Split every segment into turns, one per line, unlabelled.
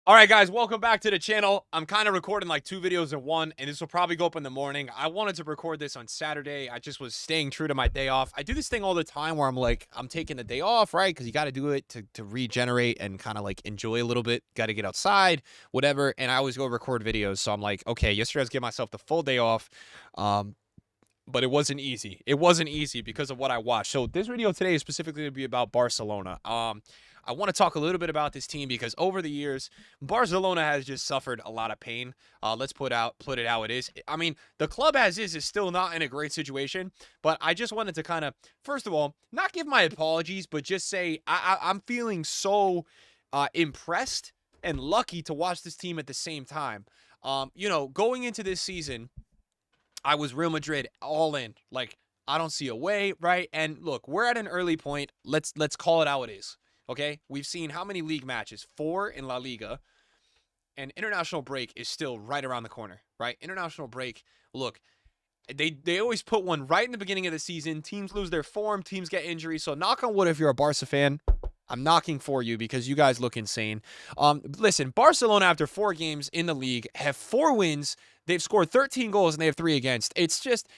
All right, guys, welcome back to the channel. I'm kind of recording like two videos in one, and this will probably go up in the morning. I wanted to record this on Saturday. I just was staying true to my day off. I do this thing all the time where I'm taking the day off, right? Because you got to do it to regenerate and kind of like enjoy a little bit. Got to get outside, whatever. And I always go record videos. So I'm like, okay, yesterday I was giving myself the full day off. But it wasn't easy. It wasn't easy because of what I watched. So this video today is specifically going to be about Barcelona. I want to talk a little bit about this team because over the years, Barcelona has just suffered a lot of pain. Let's put it how it is. I mean, the club as is still not in a great situation, but I just wanted to kind of, first of all, not give my apologies, but just say I'm feeling so impressed and lucky to watch this team at the same time. Going into this season, I was Real Madrid all in. Like, I don't see a way, right? And look, we're at an early point. Let's call it how it is. Okay? We've seen how many league matches? 4 in La Liga. And international break is still right around the corner, right? International break, look, they always put one right in the beginning of the season. Teams lose their form, teams get injuries. So knock on wood if you're a Barca fan. I'm knocking for you because you guys look insane. Listen, Barcelona, after 4 games in the league, have 4 wins. They've scored 13 goals and they have 3 against. It's just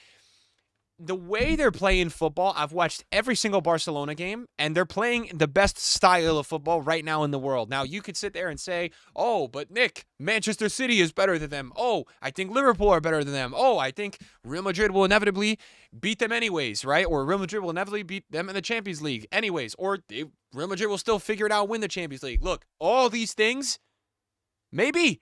the way they're playing football. I've watched every single Barcelona game, and they're playing the best style of football right now in the world. Now, you could sit there and say, oh, but Nick, Manchester City is better than them. Oh, I think Liverpool are better than them. Oh, I think Real Madrid will inevitably beat them anyways, right? Or Real Madrid will inevitably beat them in the Champions League anyways. Or Real Madrid will still figure it out, win the Champions League. Look, all these things, maybe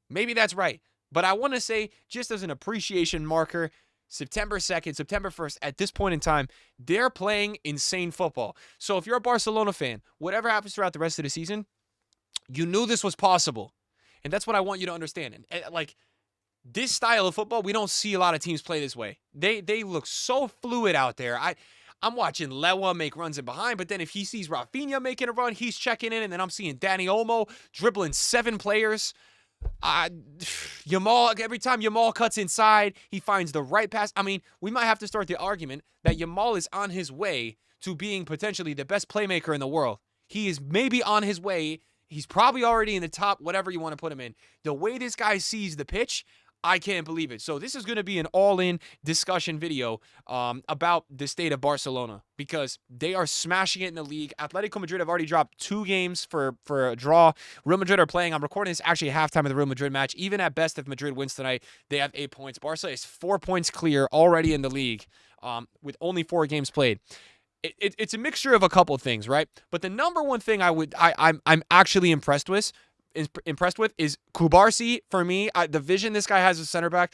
that's right. But I want to say, just as an appreciation marker, September 2nd, September 1st, at this point in time, they're playing insane football. So if you're a Barcelona fan, whatever happens throughout the rest of the season, you knew this was possible. And that's what I want you to understand. And like, this style of football, we don't see a lot of teams play this way. They look so fluid out there. I'm watching Lewa make runs in behind, but then if he sees Rafinha making a run, he's checking in, and then I'm seeing Danny Olmo dribbling 7 players. Yamal, every time Yamal cuts inside, he finds the right pass. I mean, we might have to start the argument that Yamal is on his way to being potentially the best playmaker in the world. He is maybe on his way. He's probably already in the top, whatever you want to put him in. The way this guy sees the pitch, I can't believe it. So this is going to be an all-in discussion video about the state of Barcelona because they are smashing it in the league. Atletico Madrid have already dropped 2 games for a draw. Real Madrid are playing. I'm recording this actually at halftime of the Real Madrid match. Even at best, if Madrid wins tonight, they have 8 points. Barca is 4 points clear already in the league with only 4 games played. It's a mixture of a couple of things, right? But the number one thing I'm actually impressed with is Kubarsi. For me, the vision this guy has as center back.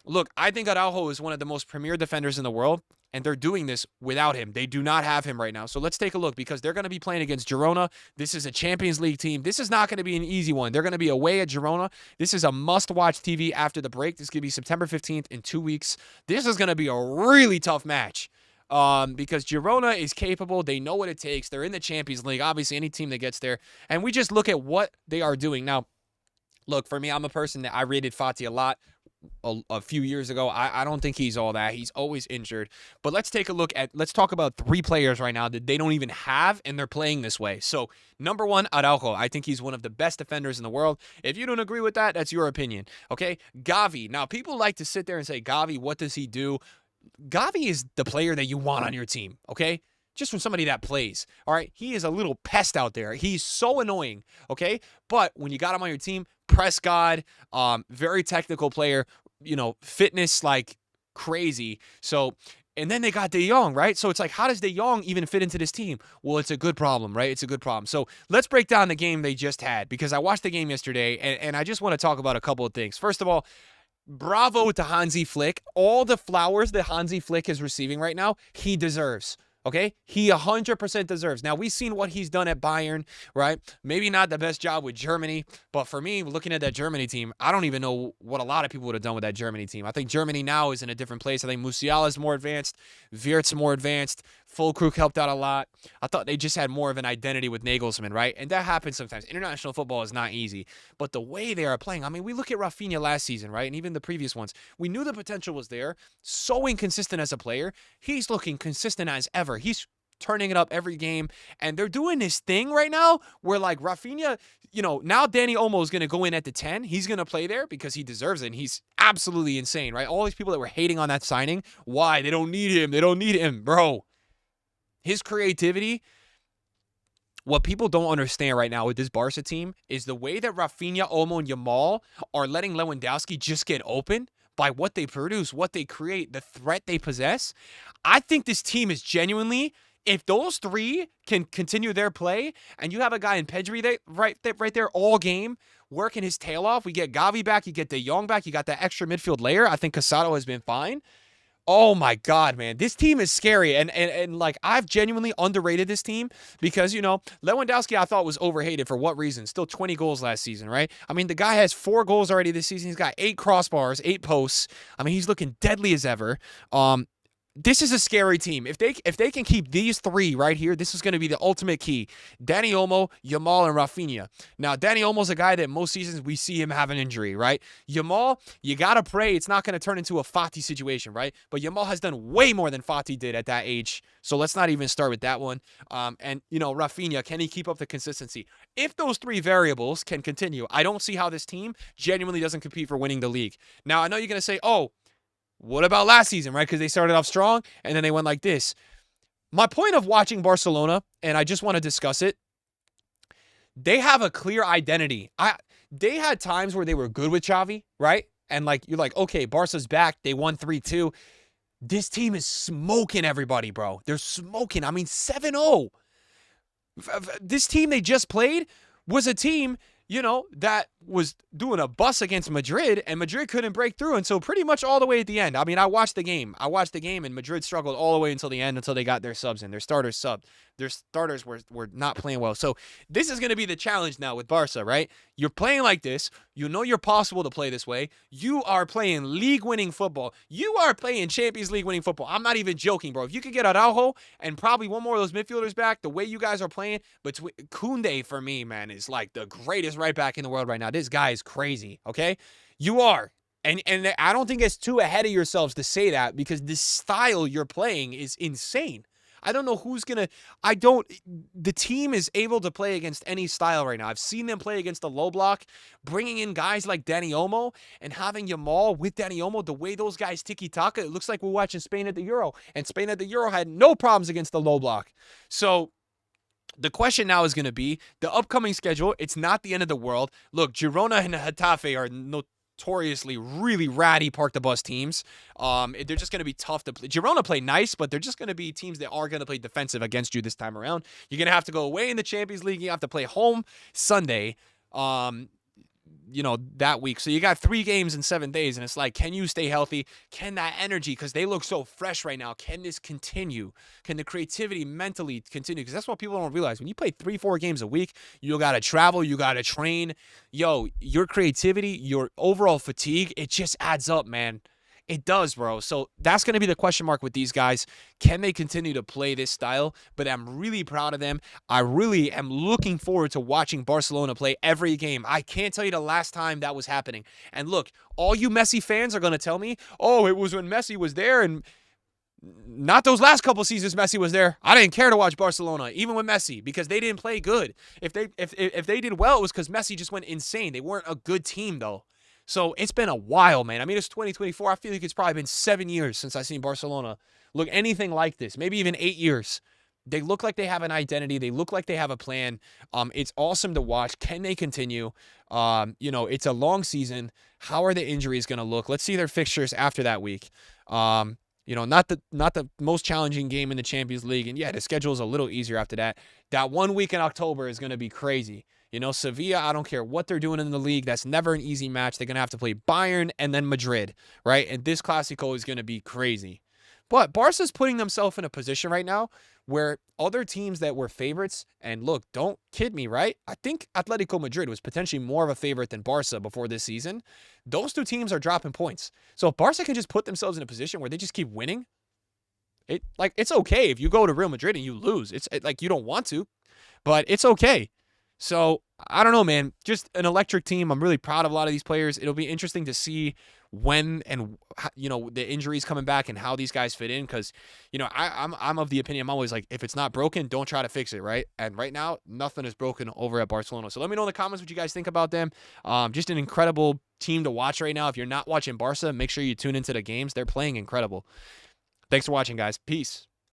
Look, I think Araujo is one of the most premier defenders in the world, and they're doing this without him. They do not have him right now. So let's take a look because they're going to be playing against Girona. This is a Champions League team. This is not going to be an easy one. They're going to be away at Girona. This is a must-watch TV after the break. This is going to be September 15th in 2 weeks. This is going to be a really tough match. Because Girona is capable. They know what it takes. They're in the Champions League. Obviously, any team that gets there. And we just look at what they are doing. Now, look, for me, I'm a person that I rated Fati a lot a few years ago. I don't think he's all that. He's always injured. But let's talk about 3 players right now that they don't even have, and they're playing this way. So, number 1, Araujo. I think he's one of the best defenders in the world. If you don't agree with that, that's your opinion. Okay? Gavi. Now, people like to sit there and say, Gavi, what does he do? Gavi is the player that you want on your team, okay? Just from somebody that plays, all right? He is a little pest out there. He's so annoying, okay? But when you got him on your team, press God, very technical player, fitness like crazy. So, and then they got De Jong, right? So it's like, how does De Jong even fit into this team? Well, it's a good problem, right? It's a good problem. So let's break down the game they just had because I watched the game yesterday, and I just want to talk about a couple of things. First of all, bravo to Hansi Flick. All the flowers that Hansi Flick is receiving right now, he deserves. Okay? He 100% deserves. Now, we've seen what he's done at Bayern, right? Maybe not the best job with Germany, but for me, looking at that Germany team, I don't even know what a lot of people would have done with that Germany team. I think Germany now is in a different place. I think Musiala is more advanced. Wirtz more advanced. Fulkrug helped out a lot. I thought they just had more of an identity with Nagelsmann, right? And that happens sometimes. International football is not easy. But the way they are playing, I mean, we look at Rafinha last season, right? And even the previous ones. We knew the potential was there. So inconsistent as a player. He's looking consistent as ever. He's turning it up every game. And they're doing this thing right now where, like, Rafinha, now Danny Olmo is going to go in at the 10. He's going to play there because he deserves it. And he's absolutely insane, right? All these people that were hating on that signing, why? They don't need him. They don't need him. Bro, his creativity, what people don't understand right now with this Barca team is the way that Rafinha, Olmo, and Yamal are letting Lewandowski just get open by what they produce, what they create, the threat they possess. I think this team is genuinely, if those three can continue their play, and you have a guy in Pedri right there all game working his tail off, we get Gavi back, you get De Jong back, you got that extra midfield layer. I think Casado has been fine. Oh my God, man. This team is scary. And like, I've genuinely underrated this team because, Lewandowski I thought was overhated. For what reason? Still 20 goals last season, right? I mean, the guy has 4 goals already this season. He's got 8 crossbars, 8 posts. I mean, he's looking deadly as ever. This is a scary team. If they can keep these 3 right here, this is going to be the ultimate key. Danny Olmo, Yamal, and Rafinha. Now, Danny Olmo's a guy that most seasons we see him have an injury, right? Yamal, you got to pray it's not going to turn into a Fati situation, right? But Yamal has done way more than Fati did at that age. So let's not even start with that one. And Rafinha, can he keep up the consistency? If those 3 variables can continue, I don't see how this team genuinely doesn't compete for winning the league. Now, I know you're going to say, oh, what about last season, right? Because they started off strong, and then they went like this. My point of watching Barcelona, and I just want to discuss it, they have a clear identity. They had times where they were good with Xavi, right? And you're like, okay, Barca's back. They won 3-2. This team is smoking everybody, bro. They're smoking. I mean, 7-0. This team they just played was a team that was doing a bus against Madrid, and Madrid couldn't break through until pretty much all the way at the end. I mean, I watched the game, and Madrid struggled all the way until the end until they got their subs in. Their starters subbed. Their starters were not playing well. So this is going to be the challenge now with Barca, right? You're playing like this. You know you're possible to play this way. You are playing league-winning football. You are playing Champions League-winning football. I'm not even joking, bro. If you could get Araujo and probably one more of those midfielders back, the way you guys are playing, between Koundé, for me, man, is like the greatest right back in the world right now. This guy is crazy, okay? You are. And I don't think it's too ahead of yourselves to say that because the style you're playing is insane. I don't know who's going to the team is able to play against any style right now. I've seen them play against the low block, bringing in guys like Danny Olmo and having Yamal with Danny Olmo, the way those guys tiki-taka, it looks like we're watching Spain at the Euro. And Spain at the Euro had no problems against the low block. So the question now is going to be the upcoming schedule. It's not the end of the world. Look, Girona and Getafe are notoriously really ratty park the bus teams. They're just going to be tough to play. Girona play nice, but they're just going to be teams that are going to play defensive against you this time around. You're going to have to go away in the Champions League. You have to play home Sunday. That week. So you got 3 games in 7 days, and it's like, can you stay healthy? Can that energy, because they look so fresh right now, can this continue? Can the creativity mentally continue? Because that's what people don't realize. When you play 3-4 games a week, you got to travel, you got to train. Yo, your creativity, your overall fatigue, it just adds up, man. It does, bro. So that's going to be the question mark with these guys. Can they continue to play this style? But I'm really proud of them. I really am looking forward to watching Barcelona play every game. I can't tell you the last time that was happening. And look, all you Messi fans are going to tell me, oh, it was when Messi was there, and not those last couple seasons Messi was there. I didn't care to watch Barcelona, even with Messi, because they didn't play good. If they did well, it was because Messi just went insane. They weren't a good team, though. So it's been a while, man. I mean, it's 2024. I feel like it's probably been 7 years since I've seen Barcelona look anything like this. Maybe even 8 years. They look like they have an identity. They look like they have a plan. It's awesome to watch. Can they continue? It's a long season. How are the injuries going to look? Let's see their fixtures after that week. Not the most challenging game in the Champions League. And yeah, the schedule is a little easier after that. That 1 week in October is going to be crazy. Sevilla, I don't care what they're doing in the league. That's never an easy match. They're going to have to play Bayern and then Madrid, right? And this Clásico is going to be crazy. But Barca's putting themselves in a position right now where other teams that were favorites, and look, don't kid me, right? I think Atletico Madrid was potentially more of a favorite than Barca before this season. Those 2 teams are dropping points. So if Barca can just put themselves in a position where they just keep winning, it's okay if you go to Real Madrid and you lose. It's like you don't want to, but it's okay. So, I don't know, man. Just an electric team. I'm really proud of a lot of these players. It'll be interesting to see when and the injuries coming back and how these guys fit in. Because I'm of the opinion, I'm always like, if it's not broken, don't try to fix it, right? And right now, nothing is broken over at Barcelona. So let me know in the comments what you guys think about them. Just an incredible team to watch right now. If you're not watching Barca, make sure you tune into the games. They're playing incredible. Thanks for watching, guys. Peace.